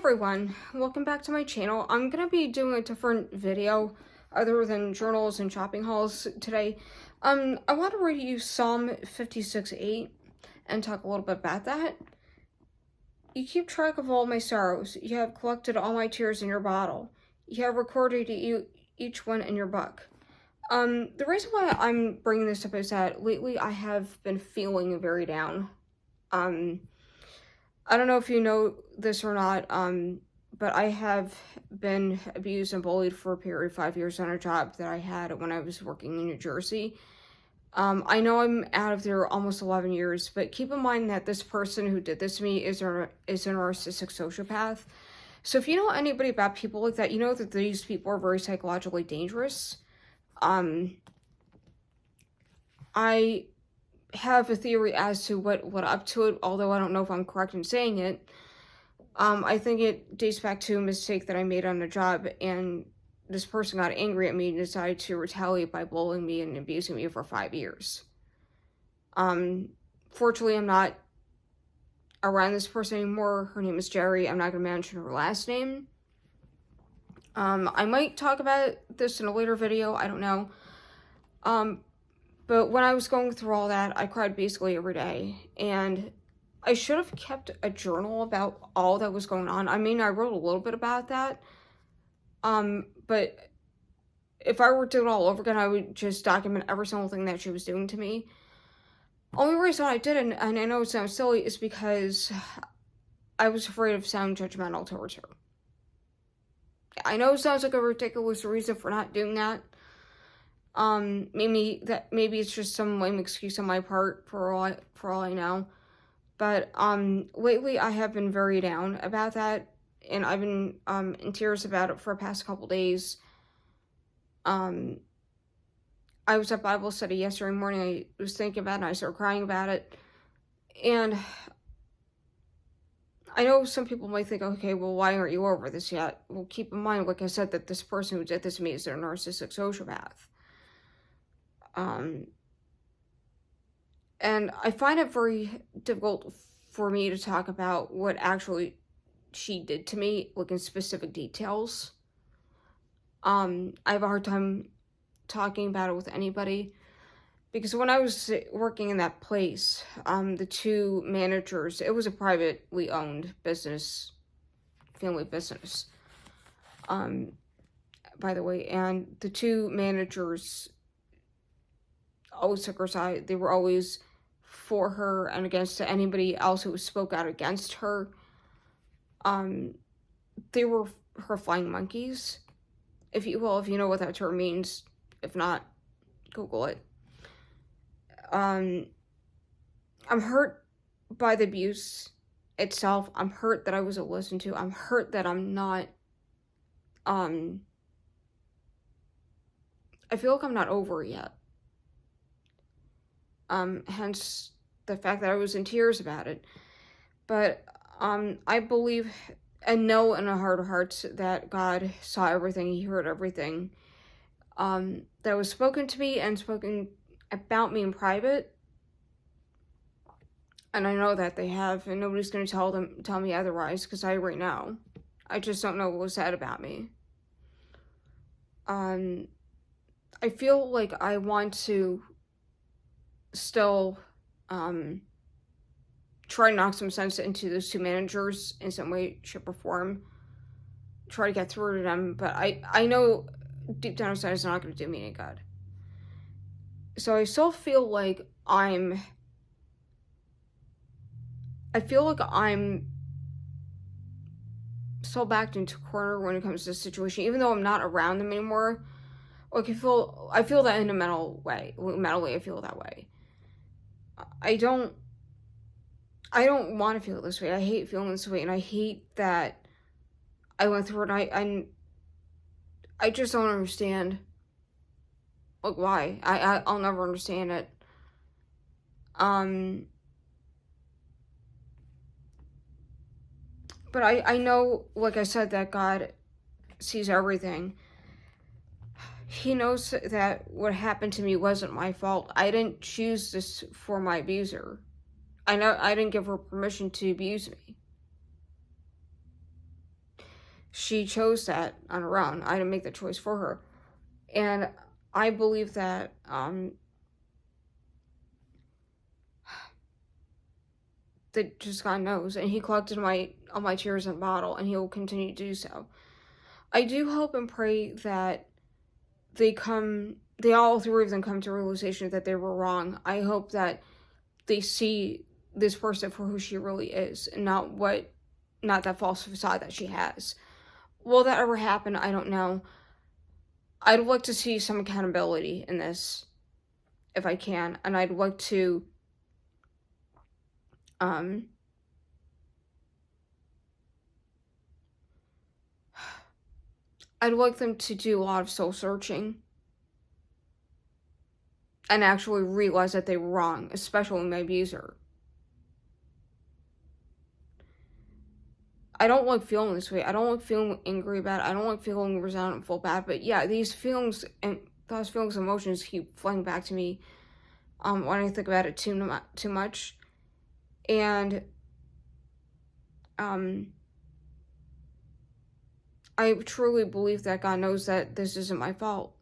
everyone, welcome back to my channel. I'm going to be doing a different video other than journals and shopping hauls today. I want to read you Psalm 56:8 and talk a little bit about that. You keep track of all my sorrows. You have collected all my tears in your bottle. You have recorded each one in your book. The reason why I'm bringing this up is that lately I have been feeling very down. I don't know if you know this or not, but I have been abused and bullied for a period of 5 years on a job that I had when I was working in New Jersey. I know I'm out of there almost 11 years, but keep in mind that this person who did this to me is a narcissistic sociopath. So if you know anybody about people like that, you know that these people are very psychologically dangerous. I have a theory as to what up to it, although I don't know if I'm correct in saying it. I think it dates back to a mistake that I made on the job, and this person got angry at me and decided to retaliate by bullying me and abusing me for 5 years. Fortunately, I'm not around this person anymore. Her name is Gerry. I'm not going to mention her last name. I might talk about this in a later video. I don't know. But when I was going through all that, I cried basically every day. And I should have kept a journal about all that was going on. I mean, I wrote a little bit about that. But if I were to do it all over again, I would just document every single thing that she was doing to me. Only reason I didn't, and I know it sounds silly, is because I was afraid of sounding judgmental towards her. I know it sounds like a ridiculous reason for not doing that. Maybe it's just some lame excuse on my part for all I know. But lately I have been very down about that, and I've been in tears about it for the past couple days. I was at Bible study yesterday morning. I was thinking about it and I started crying about it. And I know some people might think, okay, well, why aren't you over this yet? Well, keep in mind, like I said, that this person who did this to me is a narcissistic sociopath. And I find it very difficult for me to talk about what actually she did to me, like in specific details. I have a hard time talking about it with anybody, because when I was working in that place, the two managers, it was a privately owned business, family business, by the way, and the two managers always took her side. They were always for her and against anybody else who spoke out against her. They were her flying monkeys, if you know what that term means. If not, Google it. I'm hurt by the abuse itself. I'm hurt that I wasn't listened to. I'm hurt that I'm not, I feel like I'm not over it yet. Hence the fact that I was in tears about it. But, I believe and know in a heart of hearts that God saw everything. He heard everything, that was spoken to me and spoken about me in private. And I know that they have, and nobody's going to tell me otherwise, because I already know. I just don't know what was said about me. I feel like I want to still try to knock some sense into those two managers in some way, shape, or form. Try to get through to them, but I know deep down inside it's not going to do me any good. So I still feel like I'm still backed into a corner when it comes to this situation, even though I'm not around them anymore. Like I feel that in a mentally I feel that way. I don't want to feel this way. I hate feeling this way, and I hate that I went through it, and I just don't understand, like, why. I'll never understand it. But I know, like I said, that God sees everything. He knows that what happened to me wasn't my fault. I didn't choose this for my abuser. I know I didn't give her permission to abuse me. She chose that on her own. I didn't make the choice for her. And I believe that that just God knows. And he collected all my tears in a bottle, and he will continue to do so. I do hope and pray that all three of them come to a realization that they were wrong. I hope that they see this person for who she really is, and not that false facade that she has. Will that ever happen? I don't know. I'd like to see some accountability in this, if I can, and I'd like to, I'd like them to do a lot of soul searching and actually realize that they were wrong, especially my abuser. I don't like feeling this way. I don't like feeling angry about it. I don't like feeling resentful bad. But yeah, these feelings and emotions keep flooding back to me when I think about it too much. And I truly believe that God knows that this isn't my fault.